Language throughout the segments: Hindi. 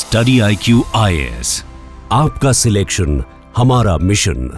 स्टडी IQ IAS, आपका सिलेक्शन हमारा मिशन।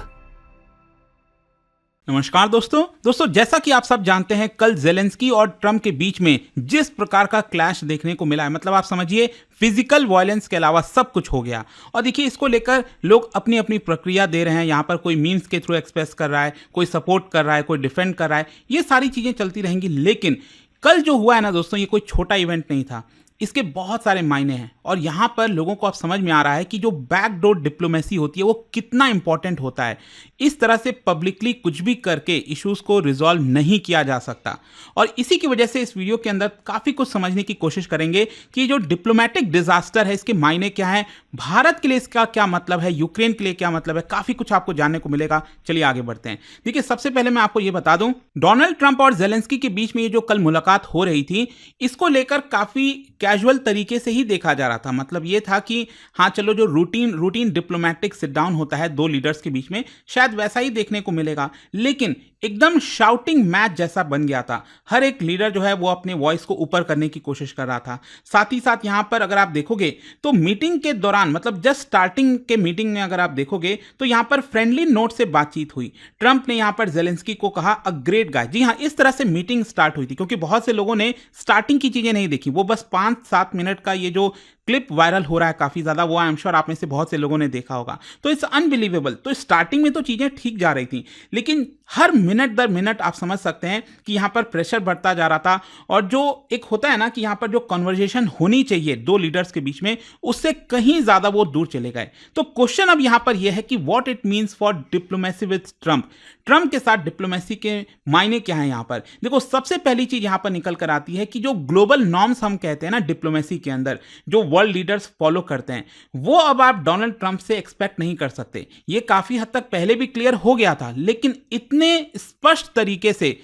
नमस्कार दोस्तों, जैसा कि आप सब जानते हैं, कल ज़ेलेंस्की और ट्रंप के बीच में जिस प्रकार का क्लैश देखने को मिला है, मतलब आप समझिए फिजिकल वायलेंस के अलावा सब कुछ हो गया। और देखिए, इसको लेकर लोग अपनी अपनी प्रक्रिया दे रहे हैं। यहाँ पर कोई मीम्स के थ्रू एक्सप्रेस कर रहा है, कोई सपोर्ट कर रहा है, कोई डिफेंड कर रहा है। ये सारी चीज़ें चलती रहेंगी, लेकिन कल जो हुआ है ना दोस्तों, ये कोई छोटा इवेंट नहीं था। इसके बहुत सारे मायने हैं और यहाँ पर लोगों को अब समझ में आ रहा है कि जो बैकडोर डिप्लोमेसी होती है वो कितना इंपॉर्टेंट होता है। इस तरह से पब्लिकली कुछ भी करके इश्यूज को रिजॉल्व नहीं किया जा सकता। और इसी की वजह से इस वीडियो के अंदर काफ़ी कुछ समझने की कोशिश करेंगे कि जो डिप्लोमेटिक डिजास्टर है इसके मायने क्या है, भारत के लिए इसका क्या मतलब है, यूक्रेन के लिए क्या मतलब है। काफ़ी कुछ आपको जानने को मिलेगा। चलिए आगे बढ़ते हैं। देखिए, सबसे पहले मैं आपको ये बता दूं, डोनाल्ड ट्रंप और ज़ेलेंस्की के बीच में ये जो कल मुलाकात हो रही थी, इसको लेकर काफ़ी कैजुअल तरीके से ही देखा जा रहा था। मतलब ये था कि हाँ चलो, जो रूटीन डिप्लोमेटिक सिट डाउन होता है दो लीडर्स के बीच में, शायद वैसा ही देखने को मिलेगा। लेकिन एकदम शाउटिंग मैच जैसा बन गया था। हर एक लीडर जो है वो अपने वॉइस को ऊपर करने की कोशिश कर रहा था। साथ ही साथ यहाँ पर अगर आप देखोगे तो मीटिंग के दौरान, मतलब जस्ट स्टार्टिंग के मीटिंग में अगर आप देखोगे तो यहाँ पर फ्रेंडली नोट से बातचीत हुई। ट्रंप ने यहाँ पर ज़ेलेंस्की को कहा अ ग्रेट गाय। जी हाँ, इस तरह से मीटिंग स्टार्ट हुई थी, क्योंकि बहुत से लोगों ने स्टार्टिंग की चीजें नहीं देखी। वो बस 5-7 मिनट का ये जो क्लिप वायरल हो रहा है काफी ज्यादा, वो आई एम श्योर आप में से बहुत से लोगों ने देखा होगा। तो इट्स अनबिलीवेबल। तो स्टार्टिंग में तो चीजें ठीक जा रही थी, लेकिन हर मिनट दर मिनट आप समझ सकते हैं कि यहां पर प्रेशर बढ़ता जा रहा था। और जो एक होता है ना कि यहां पर जो कन्वर्सेशन होनी चाहिए दो लीडर्स के बीच में, उससे कहीं ज्यादा वो दूर चले गए। तो क्वेश्चन अब यहां पर यह है कि what it means for diplomacy with Trump के साथ डिप्लोमेसी के मायने क्या है। यहां पर देखो, सबसे पहली चीज यहां पर निकल कर आती है कि जो ग्लोबल नॉर्म्स हम कहते हैं ना डिप्लोमेसी के अंदर, जो वर्ल्ड लीडर्स फॉलो करते हैं, वो अब आप डोनाल्ड ट्रंप से एक्सपेक्ट नहीं कर सकते। ये काफी हद तक पहले भी क्लियर हो गया था, लेकिन इतने स्पष्ट तरीके से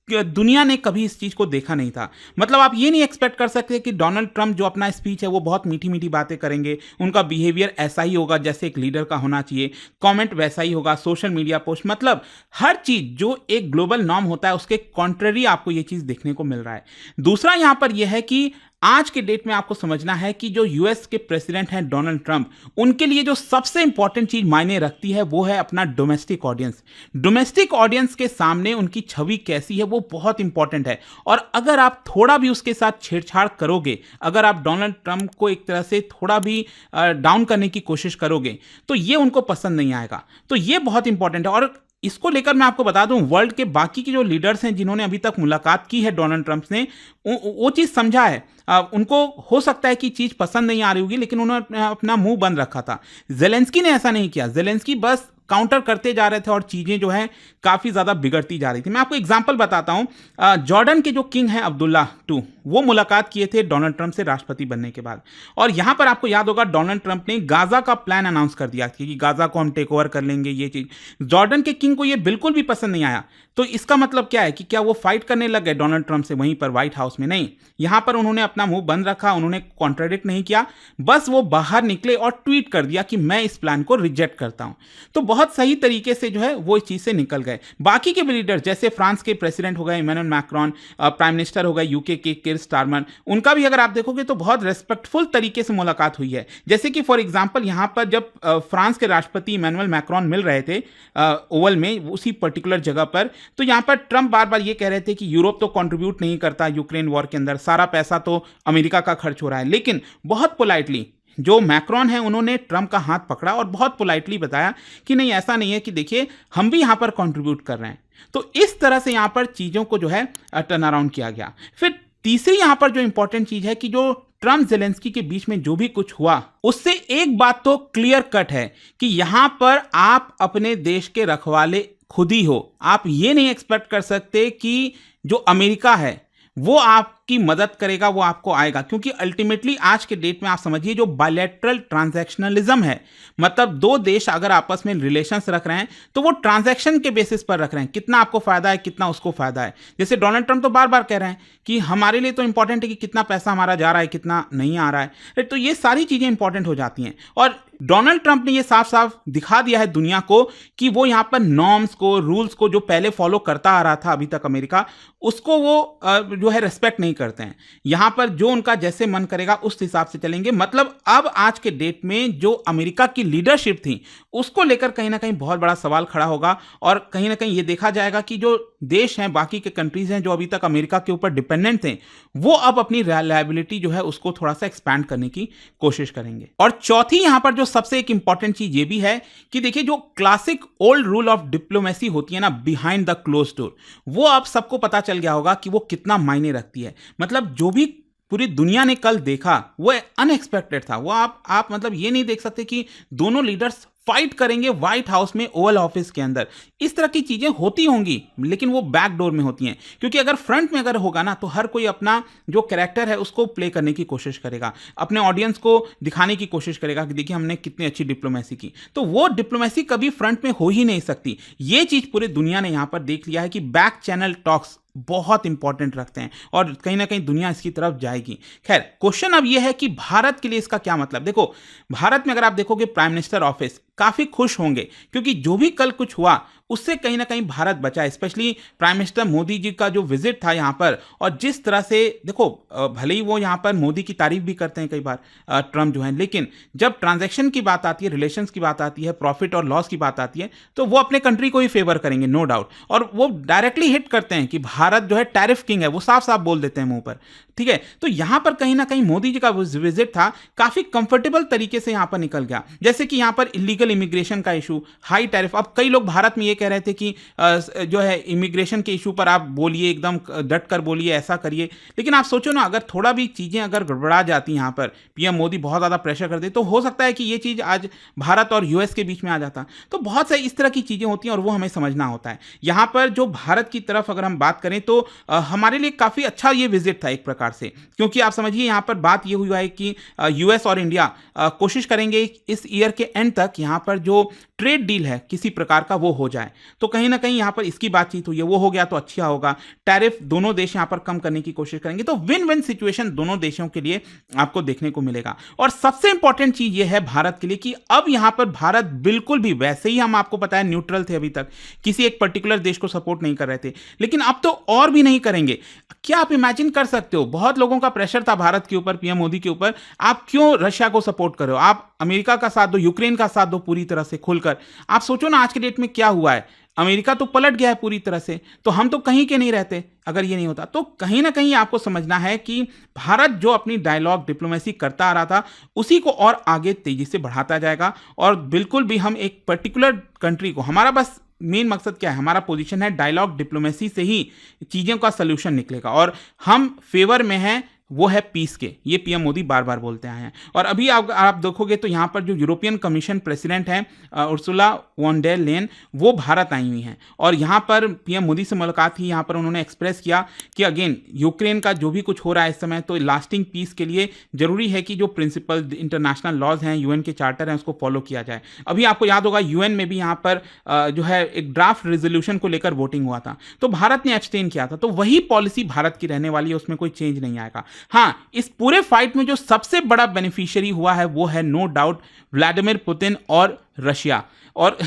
दुनिया ने कभी इस चीज को देखा नहीं था। मतलब आप ये नहीं एक्सपेक्ट कर सकते कि डोनाल्ड ट्रंप जो अपना स्पीच है वो बहुत मीठी मीठी बातें करेंगे, उनका बिहेवियर ऐसा ही होगा जैसे एक लीडर का होना चाहिए, कमेंट वैसा ही होगा, सोशल मीडिया पोस्ट, मतलब हर चीज जो एक ग्लोबल नॉर्म होता है उसके कॉन्ट्ररी आपको ये चीज देखने को मिल रहा है। दूसरा यहां पर यह है कि आज के डेट में आपको समझना है कि जो यूएस के प्रेसिडेंट हैं डोनाल्ड ट्रंप, उनके लिए जो सबसे इंपॉर्टेंट चीज मायने रखती है वो है अपना डोमेस्टिक ऑडियंस। डोमेस्टिक ऑडियंस के सामने उनकी छवि कैसी है वो बहुत इंपॉर्टेंट है। और अगर आप थोड़ा भी उसके साथ छेड़छाड़ करोगे, अगर आप डोनाल्ड ट्रंप को एक तरह से थोड़ा भी डाउन करने की कोशिश करोगे, तो ये उनको पसंद नहीं आएगा। तो ये बहुत इंपॉर्टेंट है। और इसको लेकर मैं आपको बता दूं, वर्ल्ड के बाकी के जो लीडर्स हैं जिन्होंने अभी तक मुलाकात की है डोनाल्ड ट्रंप ने, वो चीज़ समझा है। उनको हो सकता है कि चीज़ पसंद नहीं आ रही होगी, लेकिन उन्होंने अपना मुंह बंद रखा था। ज़ेलेंस्की ने ऐसा नहीं किया। ज़ेलेंस्की बस काउंटर करते जा रहे थे और चीज़ें जो है काफ़ी ज़्यादा बिगड़ती जा रही थी। मैं आपको एग्जांपल बताता हूं। जॉर्डन के जो किंग हैं अब्दुल्ला II, वो मुलाकात किए थे डोनाल्ड ट्रंप से राष्ट्रपति बनने के बाद। और यहां पर आपको याद होगा, डोनाल्ड ट्रंप ने गाजा का प्लान अनाउंस कर दिया कि गाजा को हम टेक ओवर कर लेंगे। ये चीज़ जॉर्डन के किंग को ये बिल्कुल भी पसंद नहीं आया। तो इसका मतलब क्या है कि क्या वो फाइट करने लग गए डोनाल्ड ट्रंप से वहीं पर व्हाइट हाउस में? नहीं, यहां पर उन्होंने अपना मुंह बंद रखा, उन्होंने कॉन्ट्राडिक्ट नहीं किया, बस वो बाहर निकले और ट्वीट कर दिया कि मैं इस प्लान को रिजेक्ट करता हूं। तो बहुत सही तरीके से जो है वो इस चीज से निकल गए। बाकी के लीडर जैसे फ्रांस के प्रेसिडेंट हो गए इमैनुअल मैक्रोन, प्राइम मिनिस्टर हो गए यूके के किर स्टारमर, उनका भी अगर आप देखोगे तो बहुत रेस्पेक्टफुल तरीके से मुलाकात हुई है। जैसे कि फॉर एग्जांपल यहां पर जब फ्रांस के राष्ट्रपति इमैनुअल मैक्रोन मिल रहे थे ओवल में, उसी पर्टिकुलर जगह पर, तो यहां पर ट्रंप बार बार ये कह रहे थे कि यूरोप तो कंट्रीब्यूट नहीं करता यूक्रेन वॉर के अंदर, सारा पैसा तो अमेरिका का खर्च हो रहा है। लेकिन बहुत पोलाइटली जो मैक्रोन है उन्होंने ट्रंप का हाथ पकड़ा और बहुत पोलाइटली बताया कि नहीं, ऐसा नहीं है, कि देखिए हम भी यहां पर कंट्रीब्यूट कर रहे हैं। तो इस तरह से यहां पर चीजों को जो है टर्न अराउंड किया गया। फिर तीसरी यहां पर जो इंपॉर्टेंट चीज है कि जो ट्रंप ज़ेलेंस्की के बीच में जो भी कुछ हुआ, उससे एक बात तो क्लियर कट है कि यहां पर आप अपने देश के रखवाले खुद ही हो। आप ये नहीं एक्सपेक्ट कर सकते कि जो अमेरिका है वो आपकी मदद करेगा, वो आपको आएगा। क्योंकि अल्टीमेटली आज के डेट में आप समझिए जो बायलैटरल ट्रांजैक्शनलिज्म है, मतलब दो देश अगर आपस में रिलेशंस रख रहे हैं तो वो ट्रांजैक्शन के बेसिस पर रख रहे हैं, कितना आपको फायदा है, कितना उसको फायदा है। जैसे डोनाल्ड ट्रंप तो बार बार कह रहे हैं कि हमारे लिए तो इंपॉर्टेंट है कि कितना पैसा हमारा जा रहा है, कितना नहीं आ रहा है। तो ये सारी चीजें इंपॉर्टेंट हो जाती हैं। और डोनाल्ड ट्रंप ने ये साफ साफ दिखा दिया है दुनिया को कि वो यहाँ पर नॉर्म्स को, रूल्स को जो पहले फॉलो करता आ रहा था अभी तक अमेरिका, उसको वो जो है रेस्पेक्ट नहीं करते हैं। यहाँ पर जो उनका जैसे मन करेगा उस हिसाब से चलेंगे। मतलब अब आज के डेट में जो अमेरिका की लीडरशिप थी उसको लेकर कहीं ना कहीं बहुत बड़ा सवाल खड़ा होगा और कहीं ना कहीं ये देखा जाएगा कि जो देश हैं, बाकी के कंट्रीज हैं जो अभी तक अमेरिका के ऊपर डिपेंडेंट थे, वो अब अपनी रिलायबिलिटी जो है उसको थोड़ा सा एक्सपैंड करने की कोशिश करेंगे। और चौथी यहां पर जो सबसे एक इंपॉर्टेंट चीज ये भी है कि देखिए जो classic old rule of diplomacy होती है ना, बिहाइंड द क्लोज डोर, वो अब सबको पता चल गया होगा कि वो कितना मायने रखती है। मतलब जो भी पूरी दुनिया ने कल देखा वो अनएक्सपेक्टेड था। वो आप मतलब ये नहीं देख सकते कि दोनों लीडर्स फाइट करेंगे व्हाइट हाउस में, ओवल ऑफिस के अंदर। इस तरह की चीजें होती होंगी लेकिन वो बैक डोर में होती हैं, क्योंकि अगर फ्रंट में अगर होगा ना तो हर कोई अपना जो कैरेक्टर है उसको प्ले करने की कोशिश करेगा, अपने ऑडियंस को दिखाने की कोशिश करेगा कि देखिए हमने कितनी अच्छी डिप्लोमेसी की। तो वो डिप्लोमेसी कभी फ्रंट में हो ही नहीं सकती। ये चीज पूरी दुनिया ने यहां पर देख लिया है कि बैक चैनल टॉक्स बहुत इंपॉर्टेंट रखते हैं और कहीं ना कहीं दुनिया इसकी तरफ जाएगी। खैर, क्वेश्चन अब यह है कि भारत के लिए इसका क्या मतलब। देखो, भारत में अगर आप देखोगे प्राइम मिनिस्टर ऑफिस काफी खुश होंगे क्योंकि जो भी कल कुछ हुआ उससे कहीं ना कहीं भारत बचा। Specially prime minister Modi ji का जो विजिट था यहाँ पर, और जिस तरह से देखो, भले ही वो यहाँ पर मोदी की तारीफ भी करते हैं कई बार ट्रम्प जो है, लेकिन जब ट्रांजैक्शन की बात आती है, रिलेशंस की बात आती है, प्रॉफिट और लॉस की बात आती है, तो वो अपने कंट्री को ही फेवर करेंगे, नो डाउट। और वो डायरेक्टली हिट करते हैं कि भारत जो है टैरिफ किंग है, वो साफ साफ बोल देते हैं मुंह पर। ठीक है, तो यहां पर कहीं ना कहीं मोदी जी का विजिट था काफी कंफर्टेबल तरीके से यहां पर निकल गया। जैसे कि यहां पर इलीगल इमिग्रेशन का इशू, हाई टैरिफ। अब कई लोग भारत में ये कह रहे थे कि जो है इमिग्रेशन के इशू पर आप बोलिए, एकदम डट कर बोलिए, ऐसा करिए। लेकिन आप सोचो ना, अगर थोड़ा भी चीजें अगर गड़बड़ा जाती यहां पर, पीएम मोदी बहुत ज्यादा प्रेशर कर दे, तो हो सकता है कि ये चीज आज भारत और यूएस के बीच में आ जाता। तो बहुत सारी इस तरह की चीजें होती हैं और वो हमें समझना होता है। यहां पर जो भारत की तरफ अगर हम बात करें तो हमारे लिए काफी अच्छा ये विजिट था एक प्रकार से, क्योंकि आप समझिए यहां पर बात ये हुआ है कि यूएस और इंडिया कोशिश करेंगे इस ईयर के एंड तक यहां पर जो ट्रेड डील है किसी प्रकार का वो हो जाए। तो कहीं ना कहीं यहां पर इसकी बातचीत हुई है, वो हो गया तो अच्छा होगा। टैरिफ दोनों देश यहां पर कम करने की कोशिश करेंगे, तो विन विन सिचुएशन दोनों देशों के लिए आपको देखने को मिलेगा। और सबसे इंपॉर्टेंट चीज ये है भारत के लिए कि अब यहां पर भारत बिल्कुल भी, वैसे ही हम आपको पता है न्यूट्रल थे अभी तक, किसी एक पर्टिकुलर देश को सपोर्ट नहीं कर रहे थे, लेकिन अब तो और भी नहीं करेंगे। क्या आप इमेजिन कर सकते हो, बहुत लोगों का प्रेशर था भारत के ऊपर, पीएम मोदी के ऊपर, आप क्यों रशिया को सपोर्ट कर रहे हो, आप अमेरिका का साथ दो, यूक्रेन का साथ दो पूरी तरह से खुलकर। आप सोचो ना आज के डेट में क्या हुआ है, अमेरिका तो पलट गया है पूरी तरह से, तो हम तो कहीं के नहीं रहते अगर ये नहीं होता। तो कहीं ना कहीं आपको समझना है कि भारत जो अपनी डायलॉग डिप्लोमेसी करता आ रहा था उसी को और आगे तेजी से बढ़ाता जाएगा। और बिल्कुल भी हम एक पर्टिकुलर कंट्री को, हमारा बस मेन मकसद क्या है, हमारा पोजीशन है डायलॉग डिप्लोमेसी से ही चीज़ों का सलूशन निकलेगा और हम फेवर में हैं, वो है पीस के। ये पीएम मोदी बार बार बोलते आए हैं। और अभी आप देखोगे तो यहाँ पर जो यूरोपियन कमीशन प्रेसिडेंट हैं उर्सुला वॉन डेर लेन, वो भारत आई हुई हैं और यहाँ पर पीएम मोदी से मुलाकात ही, यहाँ पर उन्होंने एक्सप्रेस किया कि अगेन यूक्रेन का जो भी कुछ हो रहा है इस समय, तो लास्टिंग पीस के लिए जरूरी है कि जो प्रिंसिपल इंटरनेशनल लॉज हैं, यूएन के चार्टर हैं, उसको फॉलो किया जाए। अभी आपको याद होगा यूएन में भी यहाँ पर जो है एक ड्राफ्ट रेजोल्यूशन को लेकर वोटिंग हुआ था, तो भारत ने एब्सटेन किया था। तो वही पॉलिसी भारत की रहने वाली है, उसमें कोई चेंज नहीं आएगा। हाँ, इस पूरे फाइट में जो सबसे बड़ा बेनिफिशियरी हुआ है वो है नो डाउट व्लादिमीर पुतिन और रशिया। और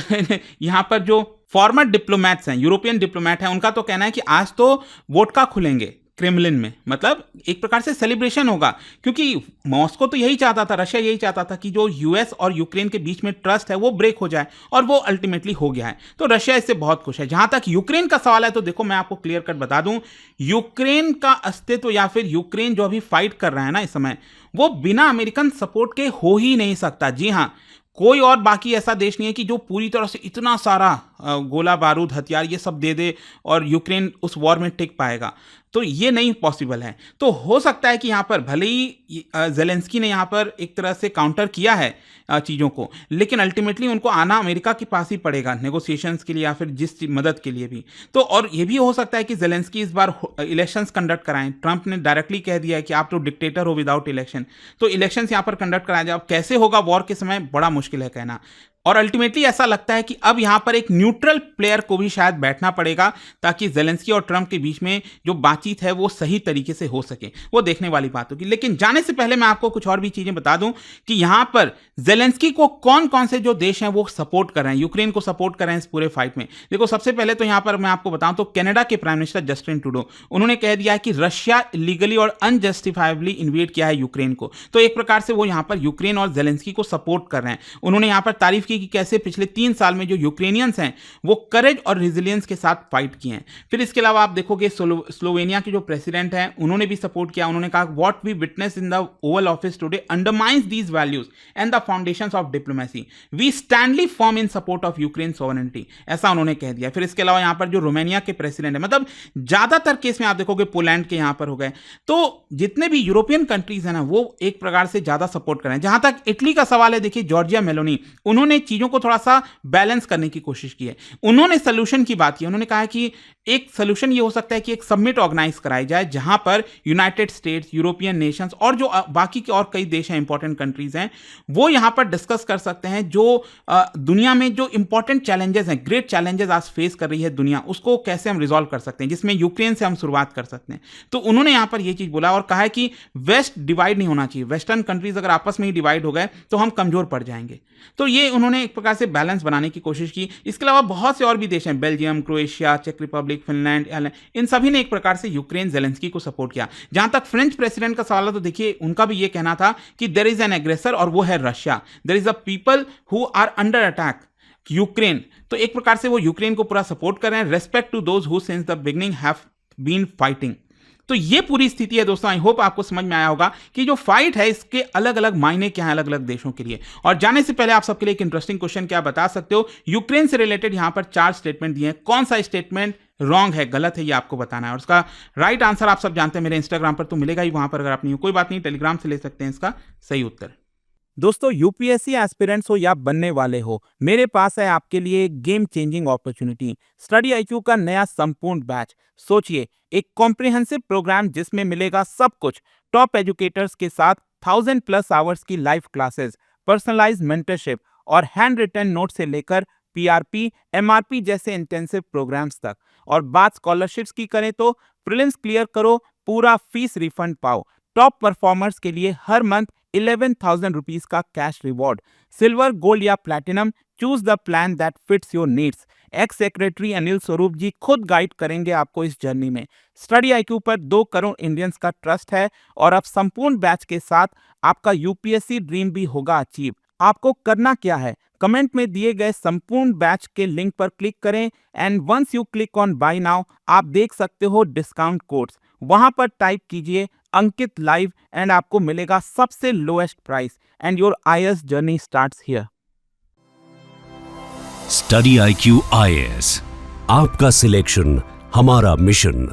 यहां पर जो फॉर्मर डिप्लोमैट्स हैं, यूरोपियन डिप्लोमैट हैं, उनका तो कहना है कि आज तो वोडका खुलेंगे क्रेमलिन में, मतलब एक प्रकार से सेलिब्रेशन होगा, क्योंकि मॉस्को तो यही चाहता था, रशिया यही चाहता था कि जो यूएस और यूक्रेन के बीच में ट्रस्ट है वो ब्रेक हो जाए, और वो अल्टीमेटली हो गया है। तो रशिया इससे बहुत खुश है। जहां तक यूक्रेन का सवाल है तो देखो, मैं आपको क्लियर कट बता दूं, यूक्रेन का अस्तित्व या फिर यूक्रेन जो अभी फाइट कर रहा है ना इस समय, वो बिना अमेरिकन सपोर्ट के हो ही नहीं सकता। जी हाँ, कोई और बाकी ऐसा देश नहीं है कि जो पूरी तरह से इतना सारा गोला बारूद हथियार ये सब दे दे और यूक्रेन उस वॉर में टिक पाएगा। तो ये नहीं पॉसिबल है। तो हो सकता है कि यहाँ पर भले ही जेलेंस्की ने यहाँ पर एक तरह से काउंटर किया है चीज़ों को, लेकिन अल्टीमेटली उनको आना अमेरिका के पास ही पड़ेगा नेगोशिएशंस के लिए या फिर जिस मदद के लिए भी। तो और ये भी हो सकता है कि जेलेंस्की इस बार इलेक्शंस कंडक्ट कराएं। ट्रंप ने डायरेक्टली कह दिया है कि आप तो डिक्टेटर हो विदाउट इलेक्शन, तो इलेक्शंस यहाँ पर कंडक्ट कराया जाए। अब कैसे होगा वॉर के समय, बड़ा मुश्किल है कहना। और अल्टीमेटली ऐसा लगता है कि अब यहां पर एक न्यूट्रल प्लेयर को भी शायद बैठना पड़ेगा ताकि जेलेंस्की और ट्रंप के बीच में जो बातचीत है वो सही तरीके से हो सके। वो देखने वाली बात होगी। लेकिन जाने से पहले मैं आपको कुछ और भी चीजें बता दूं कि यहां पर जेलेंस्की को कौन कौन से जो देश हैं वो सपोर्ट कर रहे हैं, यूक्रेन को सपोर्ट कर रहे हैं इस पूरे फाइट में। देखो, सबसे पहले तो यहां पर मैं आपको बताऊं तो कनाडा के प्राइम मिनिस्टर जस्टिन ट्रूडो, उन्होंने कह दिया है कि रशिया इलीगली और अनजस्टिफाइबली इन्वेड किया है यूक्रेन को। तो एक प्रकार से वो यहां पर यूक्रेन और जेलेंस्की को सपोर्ट कर रहे हैं। उन्होंने यहां पर तारीफ की कि कैसे पिछले 3 साल में जो यूक्रेनियंस हैं वो करेज और रेजिलियंस के साथ फाइट किए हैं। फिर इसके अलावा आप देखोगे स्लोवेनिया के जो प्रेसिडेंट हैं उन्होंने भी सपोर्ट किया। उन्होंने कहा what we witness in the Oval Office today undermines these values and the foundations of diplomacy, we stand firm in support of Ukraine sovereignty, ऐसा उन्होंने कह दिया। फिर इसके अलावा यहां पर जो रोमानिया के प्रेसिडेंट है, मतलब ज्यादातर केस में आप देखोगे पोलैंड के यहां पर हो गए, तो जितने भी यूरोपियन कंट्रीज हैं ना वो एक प्रकार से ज्यादा सपोर्ट कर रहे हैं। जहां तक इटली का सवाल है, देखिए जॉर्जिया मेलोनी, उन्होंने चीजों को थोड़ा सा बैलेंस करने की कोशिश की है। उन्होंने सोल्यूशन की बात की। उन्होंने कहा कि एक सोल्यूशन ये हो सकता है कि एक समिट ऑर्गेनाइज कराई जाए जहां पर यूनाइटेड स्टेट्स, यूरोपियन नेशंस और जो बाकी के और कई देश हैं, इंपॉर्टेंट कंट्रीज हैं, वो यहां पर डिस्कस कर सकते हैं जो दुनिया में जो इंपॉर्टेंट चैलेंजेस हैं, ग्रेट चैलेंजेस आज फेस कर रही है दुनिया, उसको कैसे हम रिजॉल्व कर सकते हैं, जिसमें यूक्रेन से हम शुरुआत कर सकते हैं। तो उन्होंने यहां पर यह चीज बोला और कहा है कि वेस्ट डिवाइड नहीं होना चाहिए। वेस्टर्न कंट्रीज अगर आपस में ही डिवाइड हो गए तो हम कमजोर पड़ जाएंगे। तो ये उन्होंने एक प्रकार से बैलेंस बनाने की कोशिश की। इसके अलावा बहुत से और भी देश हैं, बेल्जियम, क्रोएशिया, चेक रिपब्लिक, फिनलैंड, इन सभी ने एक प्रकार से यूक्रेन जेलेंस्की को सपोर्ट किया। जहां तक फ्रेंच प्रेसिडेंट का सवाल है तो देखिए उनका भी ये कहना था कि देयर इज एन एग्रेसर और वो है Russia, there is a people who are under attack Ukraine. तो एक प्रकार से वो यूक्रेन को पूरा सपोर्ट कर रहे हैं। Respect to those who since the beginning have been fighting. तो ये पूरी स्थिति है दोस्तों। आई होप आपको समझ में आया होगा कि जो फाइट है इसके अलग अलग मायने क्या हैं अलग अलग देशों के लिए। और जाने से पहले आप सबके लिए एक इंटरेस्टिंग क्वेश्चन, क्या बता सकते हो यूक्रेन से रिलेटेड यहां पर 4 स्टेटमेंट दिए हैं, कौन सा स्टेटमेंट रॉन्ग है, गलत है, ये आपको बताना है। और उसका राइट आंसर आप सब जानते हैं, मेरे इंस्टाग्राम पर तो मिलेगा ही, वहां पर अगर आप नहीं हो कोई बात नहीं, टेलीग्राम से ले सकते हैं इसका सही उत्तर। दोस्तों, यूपीएससी एस्पिरेंट्स हो या बनने वाले हो, मेरे पास है आपके लिए एक game changing opportunity, study IQ का नया संपूर्ण बैच। सोचिए, एक कॉम्प्रिहेंसिव प्रोग्राम जिसमें मिलेगा सब कुछ, टॉप एजुकेटर्स के साथ 1000+ आवर्स की लाइव क्लासेस, पर्सनलाइज्ड मेंटरशिप और हैंड रिटन नोट से लेकर पीआरपी, एमआरपी जैसे इंटेंसिव प्रोग्राम्स तक। और बात स्कॉलरशिप्स की करें तो प्रीलिम्स क्लियर करो, पूरा फीस रिफंड पाओ। टॉप परफॉर्मर्स के लिए हर मंथ 11,000 रुपीज का कैश रिवॉर्ड। सिल्वर, गोल्ड या platinum, choose the plan that fits your needs. X secretary Anil Swarup जी खुद गाइड करेंगे आपको इस जर्नी में। स्टडी आईक्यू पर 2 करोड़ इंडियंस का ट्रस्ट है और अब संपूर्ण बैच के साथ आपका यूपीएससी ड्रीम भी होगा अचीव। आपको करना क्या है, कमेंट में दिए गए संपूर्ण बैच के लिंक पर क्लिक करें and once you click on buy now, आप देख सकते हो डिस्काउंट कोड्स। वहां पर टाइप कीजिए अंकित लाइव एंड आपको मिलेगा सबसे lowest price and your IAS journey starts here. Study IQ IAS, आपका सिलेक्शन हमारा मिशन।